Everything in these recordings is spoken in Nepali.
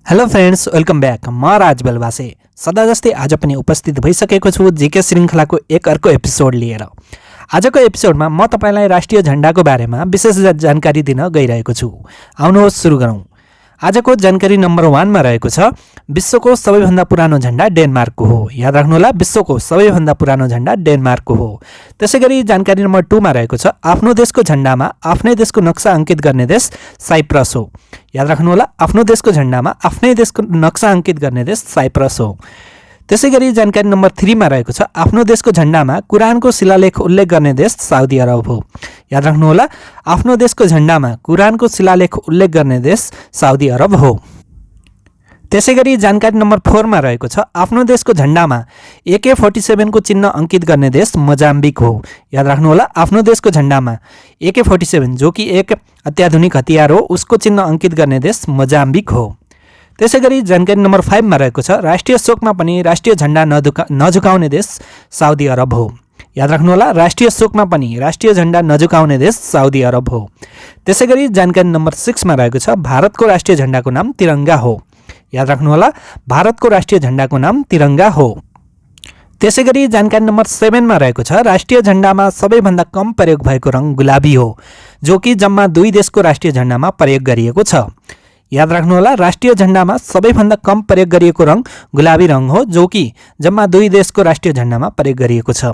Hello friends, welcome back. म राज बेलवासे सदा जस्तै आज पनि उपस्थित भइसकेको छु जीके श्रृङ्खलाको एक अर्को एपिसोड लिएर। आजको एपिसोडमा म तपाईलाई राष्ट्रिय झण्डाको बारेमा विशेष जानकारी दिन गइरहेको छु। आउनुहोस् सुरु गरौँ। आजको जानकारी नम्बर 1 मा रहेको छ विश्वको सबैभन्दा पुरानो झण्डा डेनमार्कको हो। याद राख्नुहोला, विश्वको सबैभन्दा पुरानो झण्डा डेनमार्कको हो। त्यसैगरी जानकारी नम्बर 2 मा रहेको छ आफ्नो देशको झण्डामा आफ्नै देशको नक्सा अंकित गर्ने देश साइप्रस हो। याद राख्नुहोला, आफ्नो देशको झण्डामा आफ्नै देशको नक्सा अंकित गर्ने देश साइप्रस हो। त्यसैगरी जानकारी नम्बर 3 मा रहेको छ आफ्नो देशको झण्डामा कुरानको शिलालेख उल्लेख गर्ने देश साउदी अरब हो। याद राख्नुहोला, आफ्नो देशको झण्डामा कुरानको शिलालेख उल्लेख गर्ने देश साउदी अरब हो। त्यसैगरी जानकारी नम्बर 4 मा रहेको छ आफ्नो देशको झण्डामा AK-47 को चिन्ह अंकित गर्ने देश मोजाम्बिक हो। याद राख्नुहोला, आफ्नो देशको झण्डामा AK-47 जो कि एक अत्याधुनिक हतियार हो उसको चिन्ह अंकित गर्ने देश मोजाम्बिक हो। त्यसैगरी जानकारी नम्बर 5 मा रहेको छ राष्ट्रिय शोकमा पनि राष्ट्रिय झण्डा नझुकाउने देश साउदी अरब हो। याद राख्नुहोला, राष्ट्रिय शोकमा पनि राष्ट्रिय झण्डा नझुकाउने देश साउदी अरब हो। त्यसैगरी जानकारी नम्बर 6 मा रहेको छ भारतको राष्ट्रिय झण्डाको नाम तिरंगा हो। याद राख्नुहोला, भारतको राष्ट्रिय झण्डाको नाम तिरंगा हो। त्यसैगरी जानकारी नम्बर 7 मा रहेको छ राष्ट्रिय झण्डामा सबैभन्दा कम प्रयोग भएको रङ गुलाबी हो, जो कि जम्मा 2 देशको राष्ट्रिय झण्डामा प्रयोग गरिएको छ। याद राख्नुहोला, राष्ट्रिय झण्डामा सबैभन्दा कम प्रयोग गरिएको रङ गुलाबी रङ हो, जो कि जम्मा 2 देशको राष्ट्रिय झण्डामा प्रयोग गरिएको छ।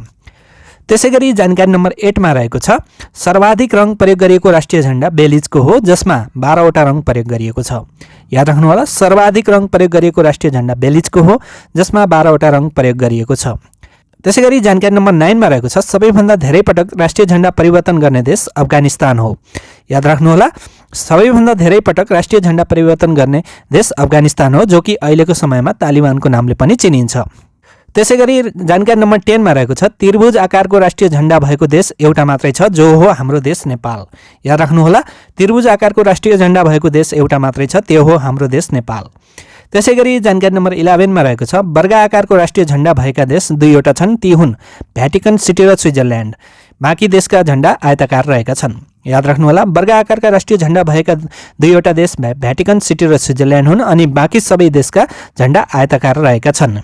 त्यसैगरी जानकारी नम्बर 8 मा रहेको छ सर्वाधिक रङ प्रयोग गरिएको राष्ट्रिय झण्डा बेलिजको हो, जसमा 12 वटा रङ प्रयोग गरिएको छ। याद राख्नुहोला, सर्वाधिक रङ प्रयोग गरिएको राष्ट्रिय झण्डा बेलिजको हो, जसमा 12 वटा रङ प्रयोग गरिएको छ। त्यसैगरी जानकारी नम्बर 9 मा रहेको छ सबैभन्दा धेरै पटक राष्ट्रिय झण्डा परिवर्तन गर्ने देश अफगानिस्तान हो। याद राख्नुहोला, सबैभन्दा धेरै पटक राष्ट्रिय झण्डा परिवर्तन गर्ने देश अफगानिस्तान हो, जो कि अहिलेको समयमा तालिबानको नामले पनि चिनिन्छ। त्यसैगरी जानकारी नम्बर 10 मा रहेको छ त्रिभुज आकारको राष्ट्रिय झण्डा भएको देश एउटा मात्रै छ, जो हो हाम्रो देश नेपाल। याद राख्नुहोला, त्रिभुज आकारको राष्ट्रिय झण्डा भएको देश एउटा मात्रै छ, त्यो हो हाम्रो देश नेपाल। त्यसैगरी जानकारी नम्बर 11 मा रहेको छ वर्ग आकारको राष्ट्रिय झण्डा भएका देश 2 वटा छन्, ती हुन् भ्याटिकन सिटी र स्विजरल्यान्ड। बाँकी देशका झण्डा आयताकार रहेका छन्। याद राख्नुहोला, वर्ग आकारका राष्ट्रिय झण्डा भएका 2 वटा देश भ्याटिकन सिटी र स्विजरल्यान्ड हुन्, अनि बाँकी सबै देशका झण्डा आयताकार रहेका छन्।